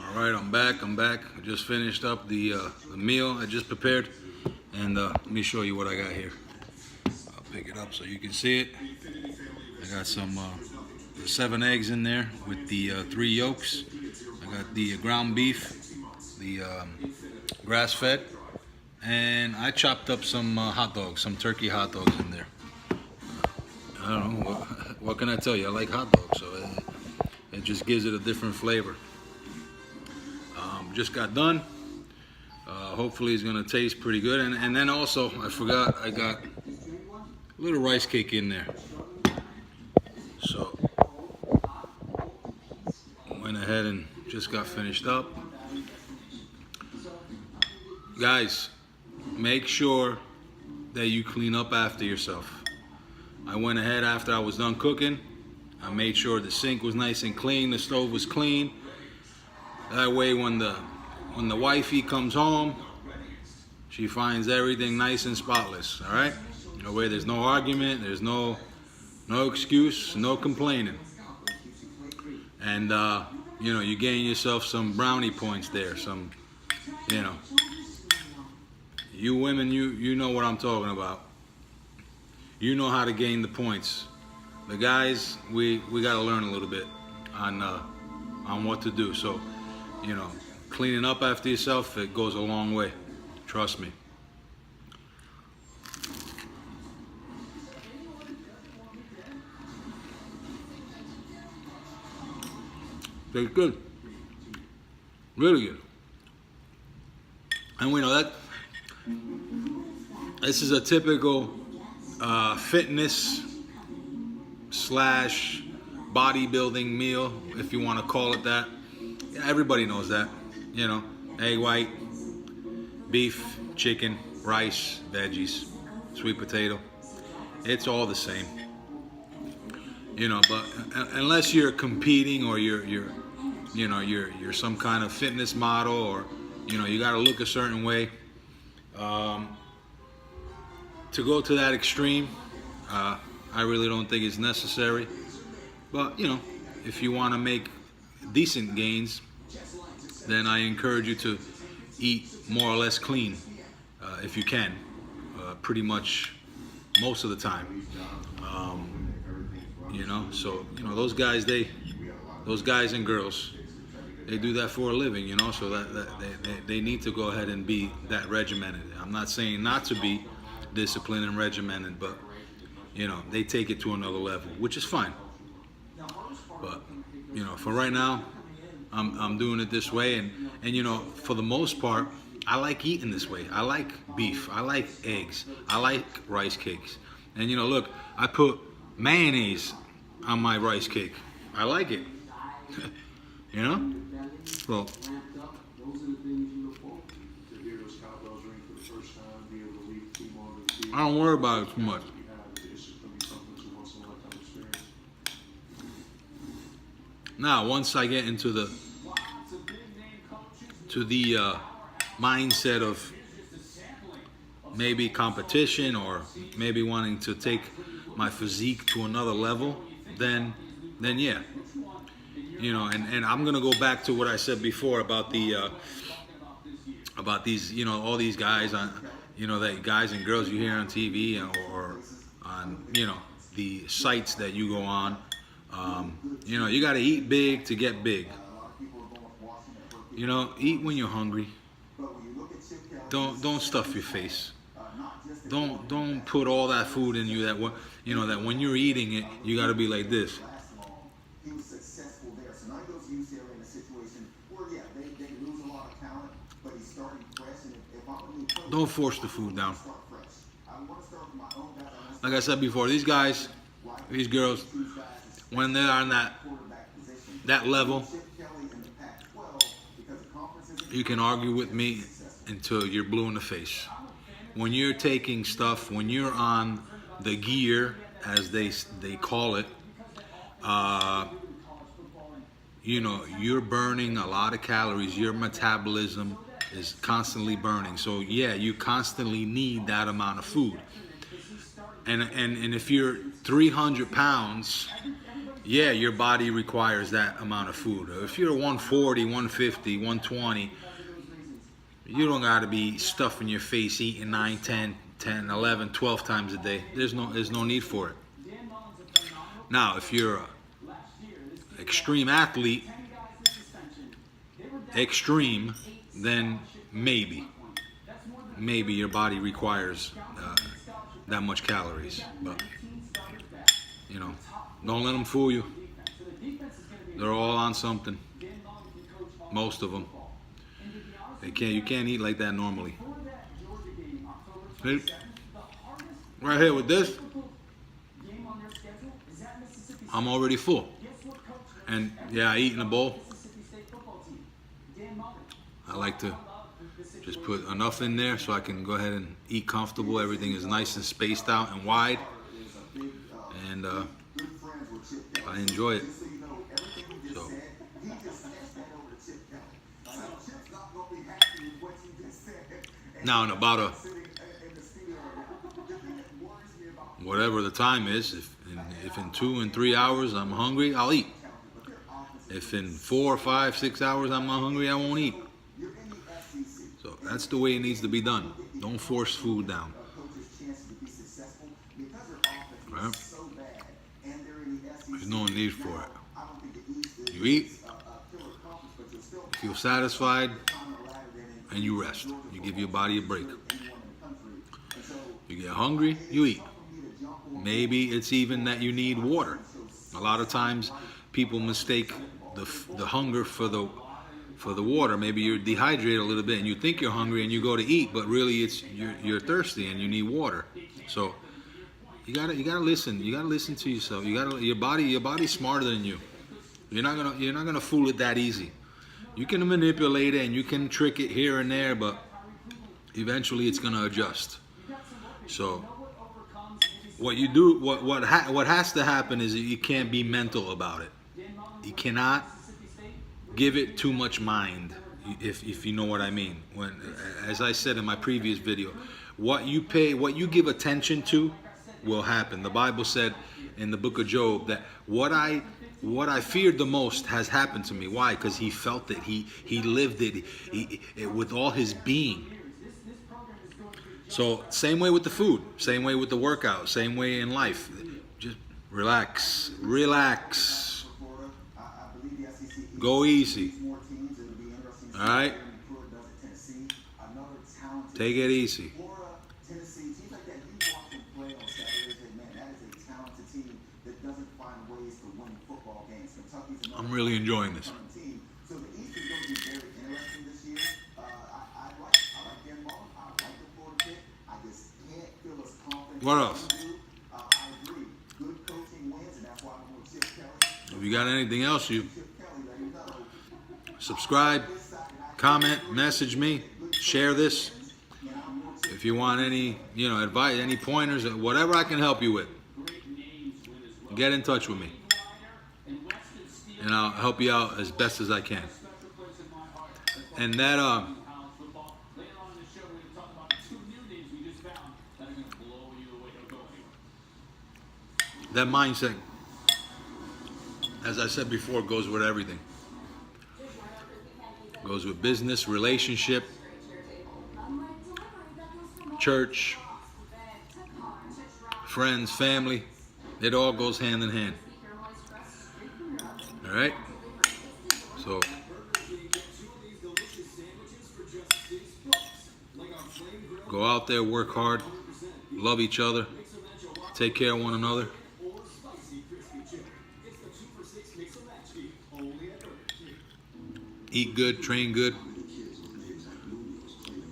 All right, I'm back. I just finished up the meal I just prepared, and let me show you what I got here. I'll pick it up so you can see it. I got some 7 eggs in there with the 3 yolks. I got the ground beef, the grass-fed, and I chopped up some hot dogs, some turkey hot dogs in there. I don't know, what can I tell you? I like hot dogs, so it just gives it a different flavor. Just got done. Hopefully it's gonna taste pretty good. And then also, I forgot, I got a little rice cake in there. So, went ahead and just got finished up. Guys, make sure that you clean up after yourself. I went ahead after I was done cooking. I made sure the sink was nice and clean, the stove was clean. That way when the wifey comes home, she finds everything nice and spotless, all right? That way there's no argument, there's no excuse, no complaining. And, you know, you gain yourself some brownie points there, some, you know. You women, you know what I'm talking about. You know how to gain the points. The guys, we got to learn a little bit on what to do. So, you know, cleaning up after yourself, it goes a long way. Trust me. Tastes good. Really good. And we know that this is a typical fitness slash bodybuilding meal, if you want to call it that. Yeah, everybody knows that. You know, egg white, beef, chicken, rice, veggies, sweet potato. It's all the same. You know, but unless you're competing or you're some kind of fitness model, or you know, you got to look a certain way. To go to that extreme, I really don't think it's necessary. But you know, if you want to make decent gains, then I encourage you to eat more or less clean, if you can, pretty much most of the time. You know, so you know those guys and girls, they do that for a living. You know, so that they need to go ahead and be that regimented. I'm not saying not to be disciplined and regimented, but you know, they take it to another level, which is fine. But you know, for right now, I'm doing it this way, and you know, for the most part, I like eating this way. I like beef, I like eggs, I like rice cakes. And you know, look, I put mayonnaise on my rice cake. I like it. You know? Well, I don't worry about it too much. Now, once I get into the mindset of maybe competition, or maybe wanting to take my physique to another level, then yeah, you know, and I'm gonna go back to what I said before about about these, you know, all these guys on, you know, that guys and girls you hear on TV or on, you know, the sites that you go on. You know, you got to eat big to get big. You know, eat when you're hungry. Don't stuff your face. Don't put all that food in you that you know that when you're eating it, you got to be like this. Don't force the food down. Like I said before, these guys, these girls, when they're on that level, you can argue with me until you're blue in the face. When you're taking stuff, when you're on the gear, as they call it, you know, you're burning a lot of calories. Your metabolism is constantly burning. So yeah, you constantly need that amount of food. And if you're 300 pounds, yeah, your body requires that amount of food. If you're 140, 150, 120, you don't got to be stuffing your face eating 9, 10, 10, 11, 12 times a day. There's no need for it. Now, if you're an extreme athlete, then maybe your body requires that much calories. But you know, don't let them fool you. They're all on something. Most of them. You can't eat like that normally. See? Right here with this, I'm already full. And yeah, I eat in a bowl. I like to just put enough in there so I can go ahead and eat comfortable. Everything is nice and spaced out and wide. And I enjoy it. So. Now in about whatever the time is, if in 2 and 3 hours I'm hungry, I'll eat. If in 4, 5, 6 hours I'm not hungry, I won't eat. So that's the way it needs to be done. Don't force food down. Right? There's no need for it. You eat, feel satisfied, and you rest. You give your body a break. You get hungry, you eat. Maybe it's even that you need water. A lot of times people mistake the hunger for the water. Maybe you're dehydrated a little bit and you think you're hungry and you go to eat, but really it's you're thirsty and you need water. So you gotta listen. You gotta listen to yourself. Your body's smarter than you. You're not gonna fool it that easy. You can manipulate it and you can trick it here and there, but eventually it's gonna adjust. So what you do, what has to happen is that you can't be mental about it. You cannot give it too much mind, if you know what I mean. When, as I said in my previous video, what you give attention to will happen. The Bible said in the book of Job that what I feared the most has happened to me. Why? Because he felt it. He lived it with all his being. So same way with the food, same way with the workout, same way in life. Just relax. Go easy. All right? Take it easy. I'm really enjoying this. What else? If you got anything else, you subscribe, comment, message me, share this. If you want any, advice, any pointers, whatever I can help you with, get in touch with me, and I'll help you out as best as I can. And that mindset, as I said before, goes with everything. Goes with business, relationship, church, friends, family. It all goes hand in hand. All right? So go out there, work hard, love each other, take care of one another. Eat good, train good,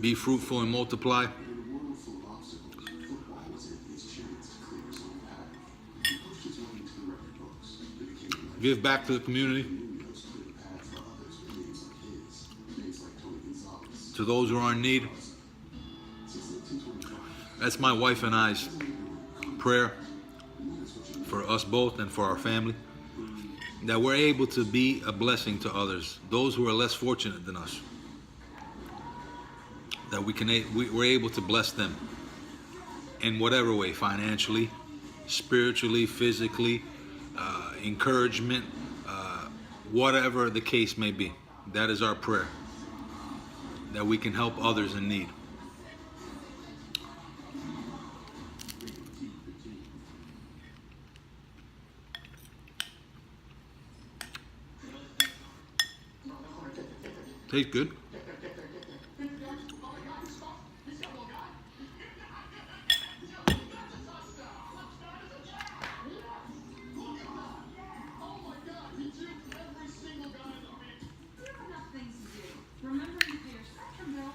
be fruitful and multiply. Give back to the community, to those who are in need. That's my wife and I's prayer for us both and for our family, that we're able to be a blessing to others, those who are less fortunate than us, that we're able to bless them in whatever way, financially, spiritually, physically, encouragement, whatever the case may be. That is our prayer, that we can help others in need. Tastes good.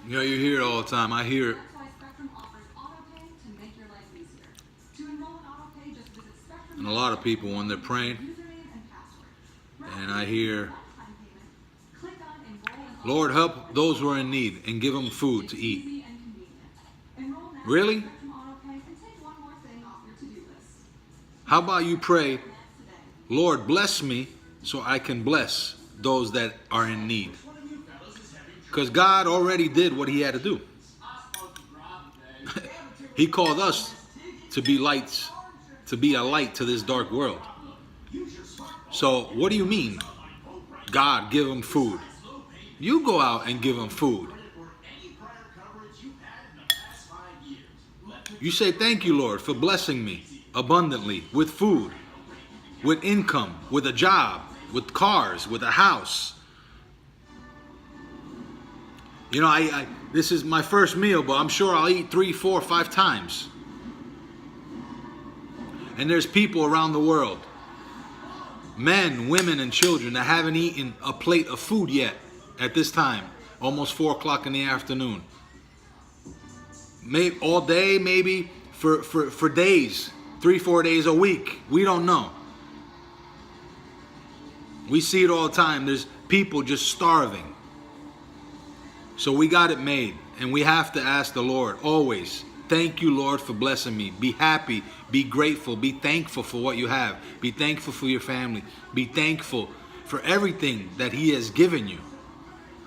You know, you hear it all the time. I hear it. And a lot of people when they're praying, and I hear, Lord, help those who are in need and give them food to eat. Really? How about you pray, Lord, bless me so I can bless those that are in need? Because God already did what he had to do. He called us to be lights, to be a light to this dark world. So what do you mean, God, give them food? You go out and give them food. You say, thank you, Lord, for blessing me abundantly with food, with income, with a job, with cars, with a house. You know, this is my first meal, but I'm sure I'll eat 3, 4, 5 times. And there's people around the world, men, women, and children that haven't eaten a plate of food yet at this time, almost 4 o'clock in the afternoon. Maybe all day, maybe for days, 3, 4 days a week. We don't know. We see it all the time. There's people just starving. So we got it made, and we have to ask the Lord always, thank you, Lord, for blessing me. Be happy, be grateful, be thankful for what you have. Be thankful for your family. Be thankful for everything that he has given you.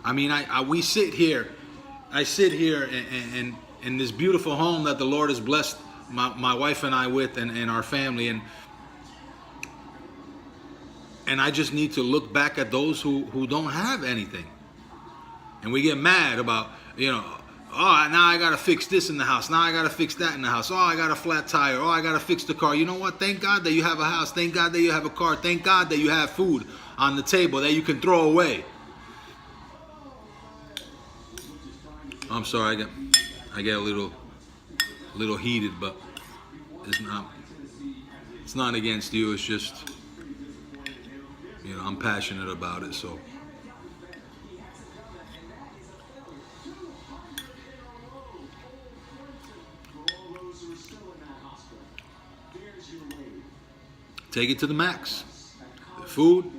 I mean, we sit here, I sit here in this beautiful home that the Lord has blessed my wife and I with, and our family, and I just need to look back at those who don't have anything. And we get mad about, you know, oh, now I got to fix this in the house. Now I got to fix that in the house. Oh, I got a flat tire. Oh, I got to fix the car. You know what? Thank God that you have a house. Thank God that you have a car. Thank God that you have food on the table that you can throw away. I'm sorry, I get a little heated, but it's not against you. It's just, you know, I'm passionate about it, so. Take it to the max. The food,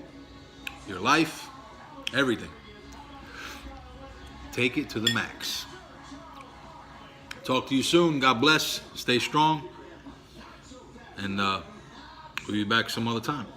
your life, everything. Take it to the max. Talk to you soon. God bless. Stay strong. And we'll be back some other time.